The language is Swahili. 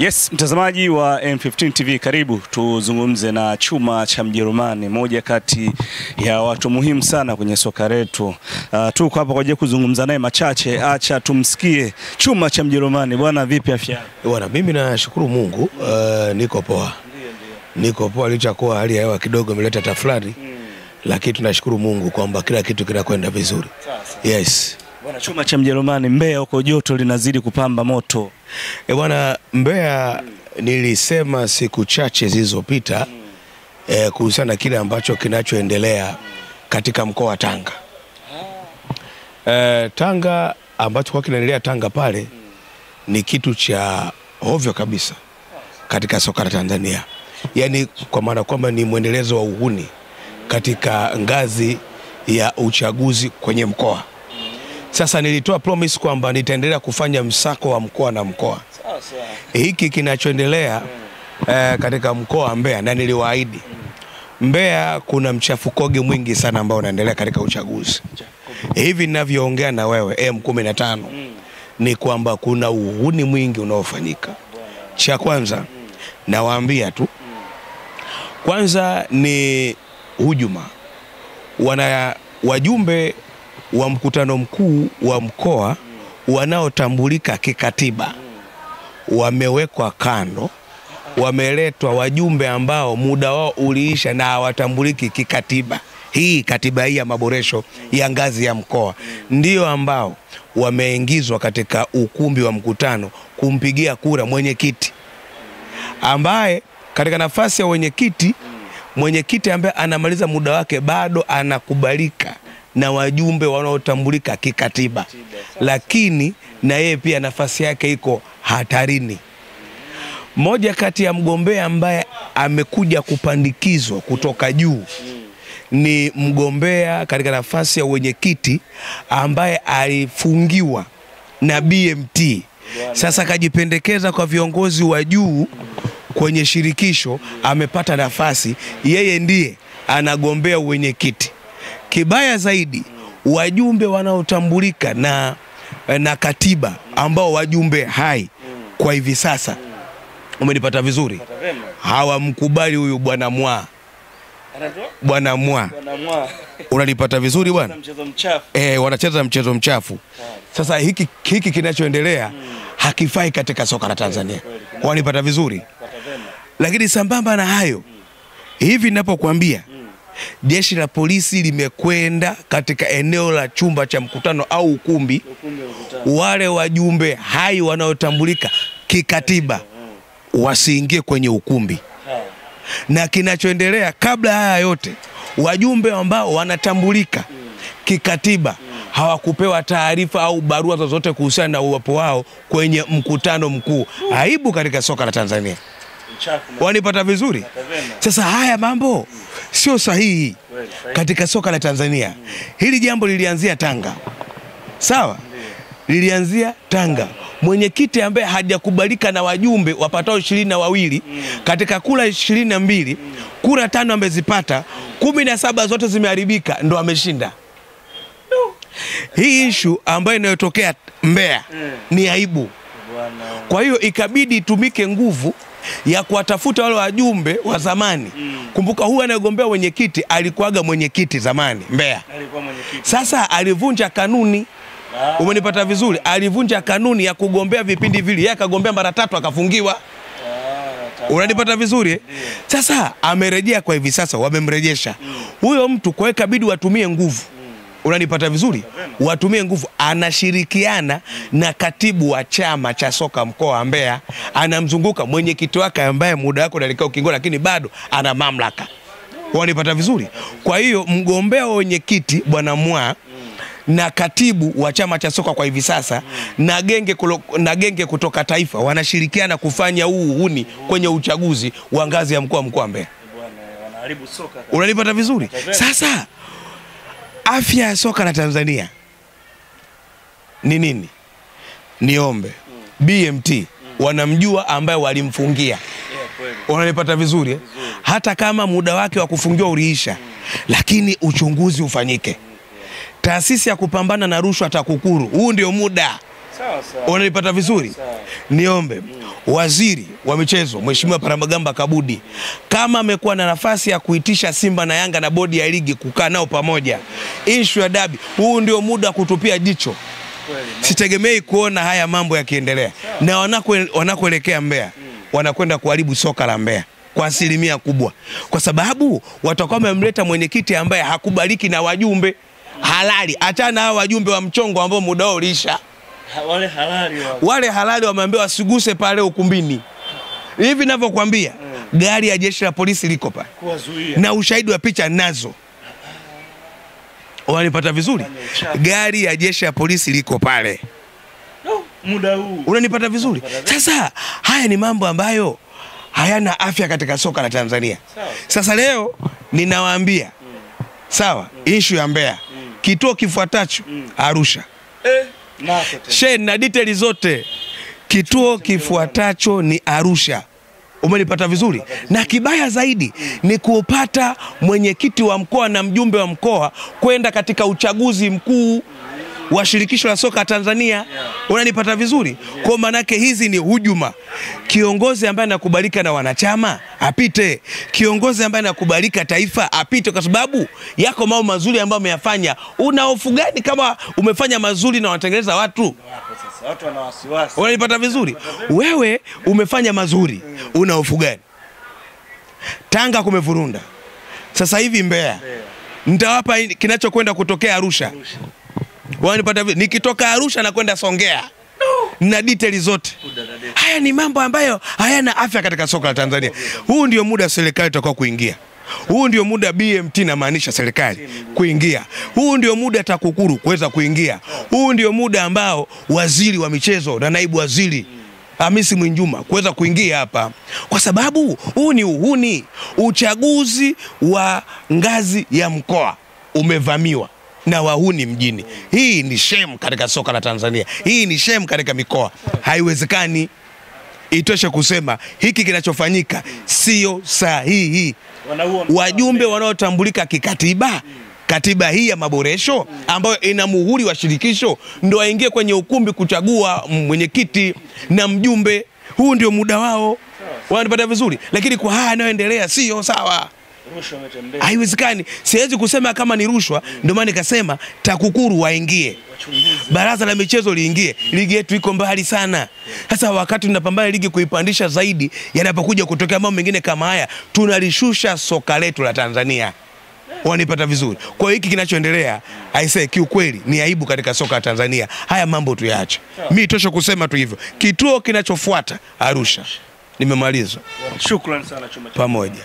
Yes, mtazamaji wa M15 TV, karibu tuzungumze na Chuma cha Mjerumani, moja kati ya watu muhimu sana kwenye soka letu. Tuko hapa kwa ajili kuzungumza naye machache, acha tumsikie Chuma cha Mjerumani. Bwana, vipi afya? Bwana, mimi nashukuru Mungu, niko poa. Niko poa licha kwa hali ya hewa kidogo imeleta tafulani, lakini tunashukuru Mungu kwamba kila kitu kinakwenda vizuri. Yes. Bwana, Chuma cha Mjerumani, Mbeya huko joto linazidi kupamba moto. Bwana, Mbeya nilisema siku chache zilizopita kuhusiana na kile ambacho kinachoendelea katika mkoa wa Tanga. Tanga ambacho kwa kinaendelea Tanga pale ni kitu cha ovyo kabisa katika soka la Tanzania. Yaani kwa maana kwamba ni mwendelezo wa uhuni katika ngazi ya uchaguzi kwenye mkoa. Sasa nilitoa promise kwamba nitaendelea kufanya msako wa mkoa na mkoa. Hiki kinachoendelea katika mkoa wa Mbeya, na niliwaahidi Mbeya kuna mchafukoge mwingi sana ambao unaendelea katika uchaguzi. Hivi ninavyoongea na wewe M15 ni kwamba kuna uhuni mwingi unaofanyika. Cha kwanza nawaambia tu, kwanza ni hujuma. Wajumbe wa mkutano mkuu wa mkoa wanaotambulika kikatiba wamewekwa kando, wameletwa wajumbe ambao muda wao uliisha na hawatambuliki kikatiba. Hii katiba hii ya maboresho ya ngazi ya mkoa ndio ambao wameingizwa katika ukumbi wa mkutano kumpigia kura mwenyekiti, ambaye katika nafasi ya mwenyekiti ambaye anamaliza muda wake bado anakubalika na wajumbe wanaotambulika kikatiba, lakini na yeye pia nafasi yake iko hatarini. Moja kati ya mgombea ambaye amekuja kupandikizwa kutoka juu ni mgombea katika nafasi ya mwenyekiti ambaye alifungiwa na BMT. Sasa kajipendekeza kwa viongozi wa juu kwenye shirikisho, amepata nafasi, yeye ndiye anagombea mwenyekiti. Kibaya zaidi, wajumbe wanaotambulika na katiba ambao wajumbe hai kwa hivi sasa, umenipata vizuri, hawamkubali huyu bwana Mwa. Bwana Mwa. Unanipata vizuri bwana? Wanacheza mchezo mchafu. Sasa hiki kinachoendelea hakifai katika soka la Tanzania. Wanipata vizuri? Lakini sambamba na hayo, hivi ninapokuambia, jeshi la polisi limekwenda katika eneo la chumba cha mkutano au ukumbi. Wale wajumbe hai wanaotambulika kikatiba wasiingie kwenye ukumbi. Na kinachoendelea kabla haya yote, wajumbe ambao wanatambulika kikatiba hawakupewa taarifa au barua zozote kuhusiana na uwepo wao kwenye mkutano mkuu. Aibu katika soka la Tanzania. Wanipata vizuri? Sasa haya mambo sio sahihi katika soka la Tanzania. Hili jambo lilianzia Tanga. Sawa? Lilianzia Tanga. Mwenyekiti ambaye hajakubalika na wajumbe wapatao 22 katika kura 22, kura 5 amezipata, 17 zote zimeharibika, ndo ameshinda. Hii issue ambayo inayotokea Mbeya ni aibu. Kwa hiyo ikabidi itumike nguvu ya kuwatafuta wale wajumbe wa zamani. Kumbuka huyu anayegombea mwenyekiti alikuwaga mwenyekiti zamani Mbeya. Sasa alivunja kanuni. Umenipata vizuri? Alivunja kanuni ya kugombea vipindi vile. Yeye akagombea mara 3 akafungiwa. Unanipata vizuri? Sasa amerejea kwa hivi sasa, wamemrejesha. Huyo mtu kwa ikabidi watumie nguvu. Unanipata vizuri? Watumie nguvu. Anashirikiana na katibu wa chama cha soka mkoa wa Mbeya, anamzunguka mwenyekiti wake ambaye muda wake unaelekea ukingoni, lakini bado ana mamlaka. Wanipata vizuri? Kwa hiyo mgombea wa mwenyekiti bwana Mwa na katibu wa chama cha soka kwa hivi sasa na genge kutoka taifa wanashirikiana kufanya uhuni kwenye uchaguzi wa ngazi ya mkoa wa Mbeya. Wanaharibu soka. Unanipata vizuri? Sasa afya ya soka la Tanzania ni nini? Niombe BMT wanamjua ambaye walimfungia. Unanipata vizuri? Hata kama muda wake wa kufungiwa uliisha, lakini uchunguzi ufanyike. Taasisi ya kupambana na rushwa TAKUKURU, huu ndio muda Sawa sawa. Unanipata vizuri? Niombe waziri wa michezo Mheshimiwa Paramagamba Kabudi, kama amekuwa na nafasi ya kuitisha Simba na Yanga na bodi ya ligi kukaa nao pamoja, issue ya dabi, huu ndio muda kutupia jicho. Sitegemei kuona haya mambo yakiendelea. Na wanakoelekea Mbeya, wanakwenda kuharibu soka la Mbeya kwa asilimia kubwa, kwa sababu watakuwa wamemleta mwenyekiti ambaye hakubaliki na wajumbe halali. Achana hao wajumbe wa mchongo ambao muda wao ulisha. Wale halali wameambiwa wasiguse pale ukumbini. Hivi ninavyokuambia, gari ya jeshi la polisi liko pale na ushahidi wa picha nazo. Wanipata vizuri? Gari ya jeshi la polisi liko pale muda huu. Unanipata vizuri? Sasa haya ni mambo ambayo hayana afya katika soka la Tanzania. Sasa leo ninawaambia, sawa, issue ya Mbeya, kituo kifuatacho Arusha. Na details zote, kituo kifuatacho ni Arusha. Umenipata vizuri? Na kibaya zaidi ni kupata mwenyekiti wa mkoa na mjumbe wa mkoa kwenda katika uchaguzi mkuu wa shirikisho la soka Tanzania. Unanipata vizuri? Kwa manake hizi ni hujuma. Kiongozi ambaye anakubalika na wanachama apite, kiongozi ambaye anakubalika taifa apite, kwa sababu yako mambo mazuri ambayo umeyafanya. Una hofu gani kama umefanya mazuri na wanatengeneza watu? Sasa watu wana wasiwasi. Unanipata vizuri? Wewe umefanya mazuri, una hofu gani? Tanga kumevurunda. Sasa hivi Mbeya. Nitawapa kinachokwenda kutokea Arusha. Wanipata vizuri? Nikitoka Arusha na kwenda Songea na details zote. Haya ni mambo ambayo hayana afya katika soka la Tanzania. Huu ndio muda serikali itakuwa kuingia. Huu ndio muda BMT na maanisha serikali kuingia. Huu ndio muda TAKUKURU kuweza kuingia. Huu ndio muda ambao waziri wa michezo na naibu waziri Hamisi Mwinjuma kuweza kuingia hapa, kwa sababu huu ni uhuni. Uchaguzi wa ngazi ya mkoa umevamiwa na wahuni mjini. Hii ni shame katika soka la Tanzania. Hii ni shame katika mikoa. Haiwezekani. Itoshe kusema hiki kinachofanyika sio sahihi. Wajumbe wanaotambulika kikatiba, katiba hii ya maboresho ambayo ina muhuri wa shirikisho, ndio waingie kwenye ukumbi kuchagua mwenyekiti na mjumbe. Huu ndio muda wao. Wanapata vizuri, lakini kwa haya yanayoendelea sio sawa. Haiwezekani. Siwezi kusema kama ni rushwa, ndio maana nikasema TAKUKURU waingie. Baraza la michezo liingie. Ligi yetu iko mbali sana. Sasa wakati tunapambana ligi kuipandisha zaidi, yanapokuja kutokea mambo mengine kama haya, tunalishusha soka letu la Tanzania. Wanipata vizuri? Kwa hiyo hiki kinachoendelea, aisee, kiukweli ni aibu katika soka la Tanzania. Haya mambo tuyaache. Mimi tosha kusema tu hivyo. Kituo kinachofuata Arusha. Nimemaliza. Shukrani sana chuma. Pamoja.